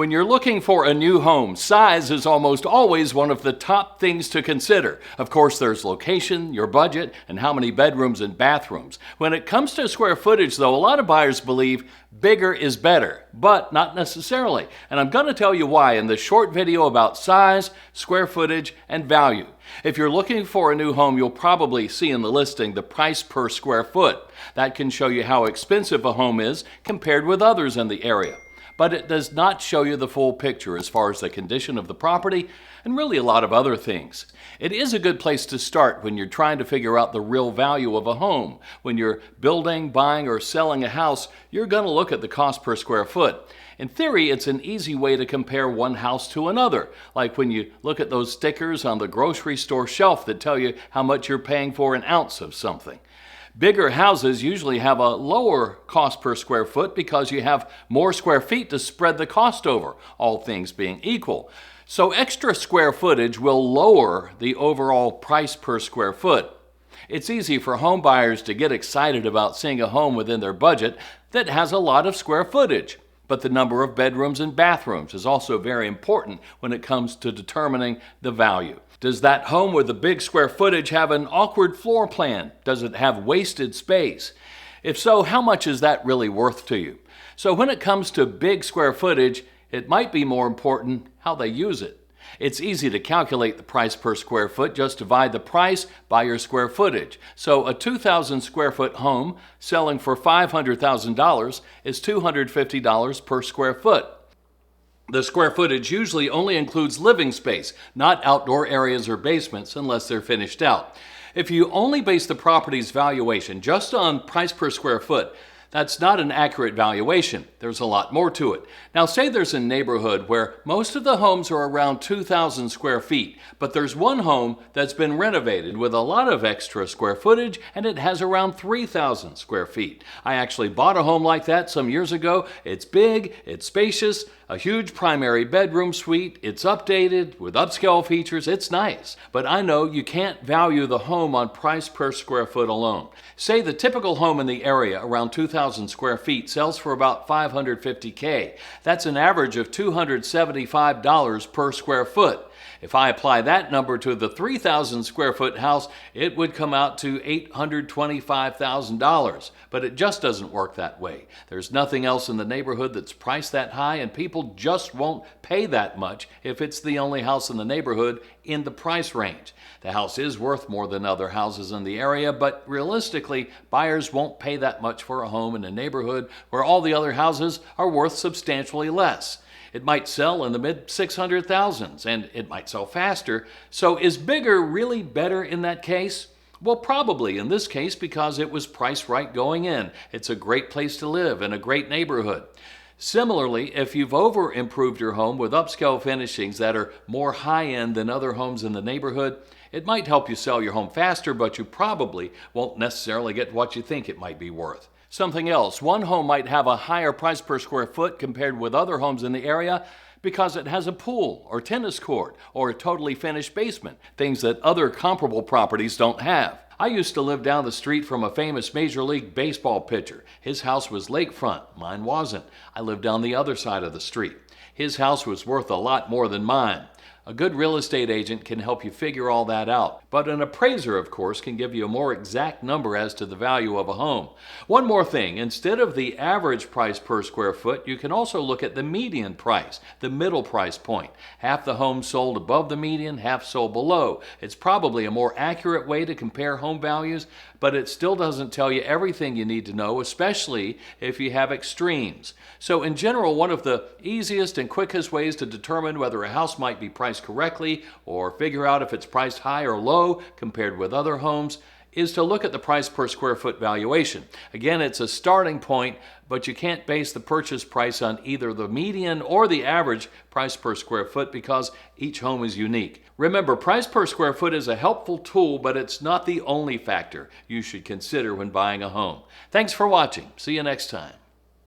When you're looking for a new home, size is almost always one of the top things to consider. Of course, there's location, your budget, and how many bedrooms and bathrooms. When it comes to square footage, though, a lot of buyers believe bigger is better, but not necessarily. And I'm going to tell you why in this short video about size, square footage, and value. If you're looking for a new home, you'll probably see in the listing the price per square foot. That can show you how expensive a home is compared with others in the area. But it does not show you the full picture as far as the condition of the property and really a lot of other things. It is a good place to start when you're trying to figure out the real value of a home. When you're building, buying, or selling a house, you're going to look at the cost per square foot. In theory, it's an easy way to compare one house to another, like when you look at those stickers on the grocery store shelf that tell you how much you're paying for an ounce of something. Bigger houses usually have a lower cost per square foot because you have more square feet to spread the cost over, all things being equal. So extra square footage will lower the overall price per square foot. It's easy for home buyers to get excited about seeing a home within their budget that has a lot of square footage. But the number of bedrooms and bathrooms is also very important when it comes to determining the value. Does that home with the big square footage have an awkward floor plan? Does it have wasted space? If so, how much is that really worth to you? So when it comes to big square footage, it might be more important how they use it. It's easy to calculate the price per square foot. Just divide the price by your square footage. So a 2,000 square foot home selling for $500,000 is $250 per square foot. The square footage usually only includes living space, not outdoor areas or basements unless they're finished out. If you only base the property's valuation just on price per square foot, that's not an accurate valuation. There's a lot more to it. Now, say there's a neighborhood where most of the homes are around 2,000 square feet, but there's one home that's been renovated with a lot of extra square footage, and it has around 3,000 square feet. I actually bought a home like that some years ago. It's big, it's spacious, a huge primary bedroom suite. It's updated with upscale features. It's nice. But I know you can't value the home on price per square foot alone. Say the typical home in the area around 2,000 square feet sells for about $550K. That's an average of $275 per square foot. If I apply that number to the 3,000 square foot house, it would come out to $825,000. But it just doesn't work that way. There's nothing else in the neighborhood that's priced that high, and people just won't pay that much if it's the only house in the neighborhood in the price range. The house is worth more than other houses in the area, but realistically, buyers won't pay that much for a home in a neighborhood where all the other houses are worth substantially less. It might sell in the mid-600,000s, and it might sell faster. So is bigger really better in that case? Well, probably in this case because it was priced right going in. It's a great place to live in a great neighborhood. Similarly, if you've over-improved your home with upscale finishings that are more high-end than other homes in the neighborhood, it might help you sell your home faster, but you probably won't necessarily get what you think it might be worth. Something else, one home might have a higher price per square foot compared with other homes in the area because it has a pool or tennis court or a totally finished basement, things that other comparable properties don't have. I used to live down the street from a famous Major League Baseball pitcher. His house was lakefront, mine wasn't. I lived on the other side of the street. His house was worth a lot more than mine. A good real estate agent can help you figure all that out, but an appraiser, of course, can give you a more exact number as to the value of a home. One more thing, instead of the average price per square foot, you can also look at the median price, the middle price point. Half the homes sold above the median, half sold below. It's probably a more accurate way to compare home values, but it still doesn't tell you everything you need to know, especially if you have extremes. So in general, one of the easiest and quickest ways to determine whether a house might be priced correctly or figure out if it's priced high or low compared with other homes is to look at the price per square foot valuation. Again, it's a starting point, but you can't base the purchase price on either the median or the average price per square foot because each home is unique. Remember, price per square foot is a helpful tool, but it's not the only factor you should consider when buying a home. Thanks for watching. See you next time.